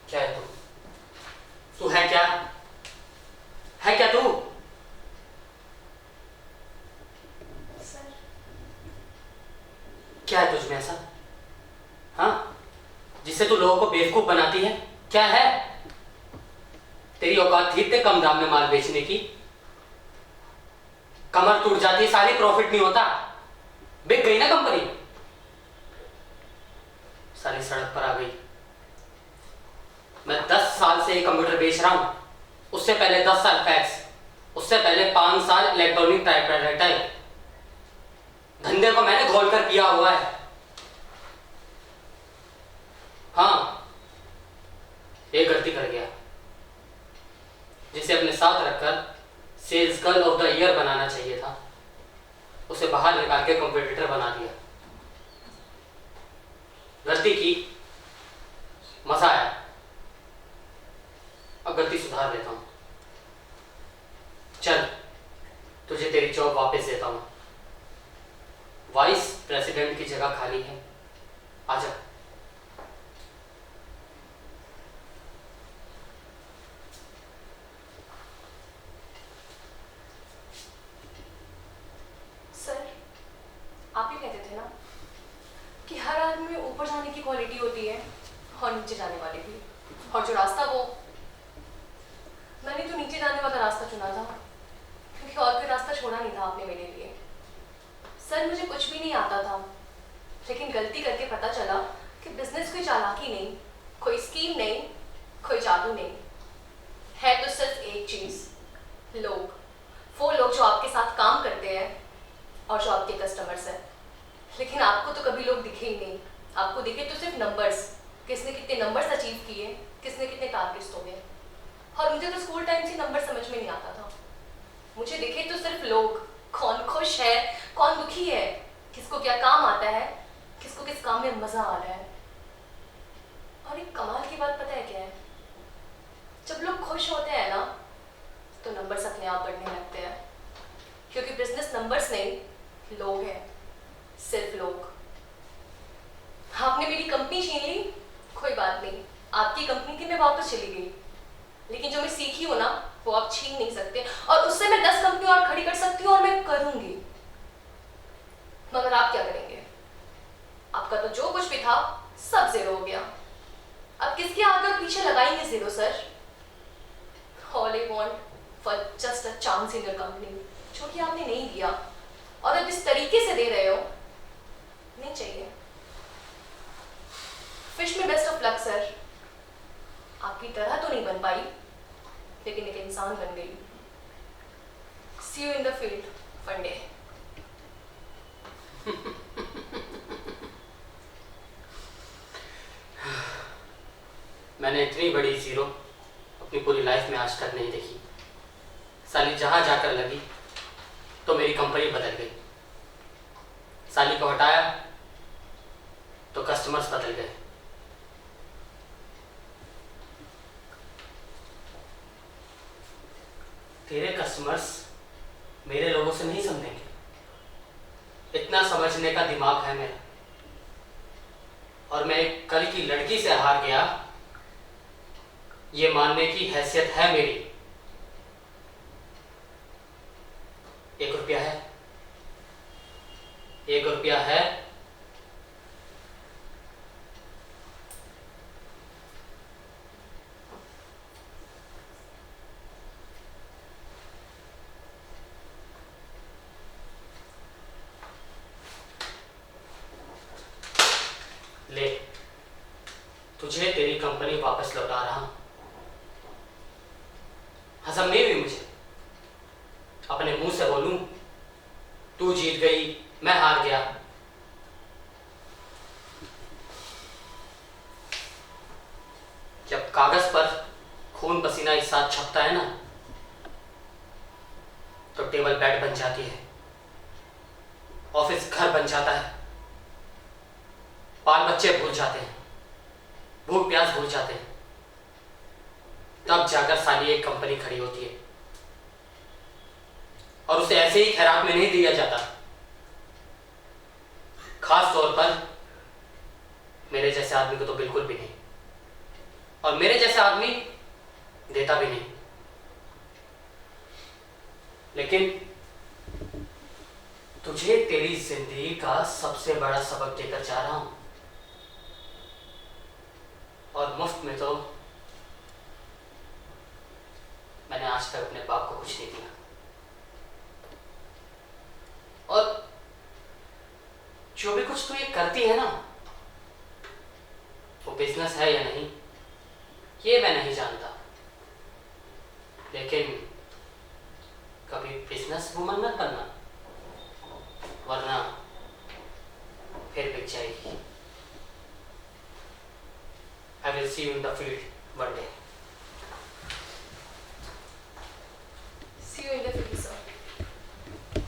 क्या है तू? तू है क्या? है क्या तू? सर, क्या है तुझमें ऐसा? हाँ, जिससे तू लोगों को बेवकूफ बनाती है? क्या है? तेरी औकात थी इतने कम दाम में माल बेचने की? कमर टूट जाती, सारी प्रॉफिट नहीं होता, बिक गई ना कंपनी, सारी सड़क पर आ गई। मैं 10 साल से ये कंप्यूटर बेच रहा हूं, उससे पहले 10 साल फैक्स, उससे पहले 5 साल इलेक्ट्रॉनिक टाइपराइटर। धंधे को मैंने घोल कर पिया हुआ है। हाँ, एक गलती कर गया, जिसे अपने साथ रखकर sales girl of the year बनाना चाहिए था, उसे बाहर निकाल के कॉम्पिटिटर बना दिया। गलती की, मजा आया, अब गलती सुधार देता हूं। चल, तुझे तेरी जॉब वापस देता हूं। वाइस प्रेसिडेंट की जगह खाली है, आजा। सर, आप ही कहते थे ना कि हर आदमी में ऊपर जाने की क्वालिटी होती है और नीचे जाने वाली भी। और जो रास्ता वो, मैंने तो नीचे जाने वाला रास्ता चुना था, क्योंकि और कोई रास्ता छोड़ा नहीं था आपने मेरे लिए। सर, मुझे कुछ भी नहीं आता था, लेकिन गलती करके पता चला कि बिजनेस कोई चालाकी नहीं, कोई स्कीम नहीं, कोई जादू नहीं है, तो सिर्फ एक चीज, लोग। वो लोग जो आपके साथ काम करते हैं और जो आपके कस्टमर्स हैं। लेकिन आपको तो कभी लोग दिखे ही नहीं, आपको दिखे तो सिर्फ नंबर्स, किसने कितने नंबर्स अचीव किए, किसने कितने टारगेट्स तोड़े। और मुझे तो स्कूल टाइम से नंबर समझ में नहीं आता था, मुझे दिखे तो सिर्फ लोग, कौन खुश है, कौन दुखी है, किसको क्या काम आता है, किसको किस काम में मजा आ रहा है। और एक कमाल की बात पता है क्या है? जब लोग खुश होते हैं ना, तो नंबर्स अपने आप बढ़ने लगते हैं, क्योंकि बिजनेस नंबर्स नहीं, लोग हैं, सिर्फ लोग। आपने मेरी कंपनी छीन ली, कोई बात नहीं, आपकी कंपनी थी, मैं वापस चली गई, लेकिन जो मैं सीखी हूं ना, वो आप छीन नहीं सकते। और उससे मैं 10 कंपनी और खड़ी कर सकती हूँ, और मैं करूंगी। मगर आप क्या करेंगे? आपका तो जो कुछ भी था सब जीरो हो गया। अब किसके आगे और पीछे लगाएंगे zero sir? All I want for just a chance in your company, जो कि आपने नहीं दिया, और अब इस तरीके से दे रहे हो, नहीं चाहिए। फिश में बेस्ट ऑफ लक सर, आपकी तरह तो नहीं बन पाई, लेकिन एक इंसान बन गई। See you in the field one day. मैंने इतनी बड़ी जीरो अपनी पूरी लाइफ में आज तक नहीं देखी। साली जहां जाकर लगी तो मेरी कंपनी बदल गई। साली को हटाया तो कस्टमर्स बदल गए। तेरे कस्टमर्स मेरे लोगों से नहीं समझेंगे, इतना समझने का दिमाग है मेरा। और मैं एक कल की लड़की से हार गया, ये मानने की हैसियत है मेरी। 1 रुपया है, 1 रुपया है। ले, तुझे तेरी कंपनी वापस लौटा रहा हूं। हजम नहीं हुई मुझे अपने मुंह से बोलूं तू जीत गई मैं हार गया। जब कागज पर खून पसीना एक साथ छपता है ना, तो टेबल बेड बन जाती है, ऑफिस घर बन जाता है, बाल बच्चे भूल जाते हैं, भूख प्यास भूल जाते हैं। तब जाकर साली एक कंपनी खड़ी होती है, और उसे ऐसे ही खैरात में नहीं दिया जाता। खास तौर पर मेरे जैसे आदमी को तो बिल्कुल भी नहीं। और मेरे जैसा आदमी देता भी नहीं। लेकिन तुझे तेरी जिंदगी का सबसे बड़ा सबक देकर जा रहा हूं, और मुफ्त में तो मैंने आज तक अपने बाप को कुछ नहीं दिया। और जो भी कुछ तू ये करती है ना, वो बिजनेस है या नहीं ये मैं नहीं जानता, लेकिन कभी बिजनेस वुमन मत बनना, वरना फिर बिक जाएगी। I will see you in the field one day.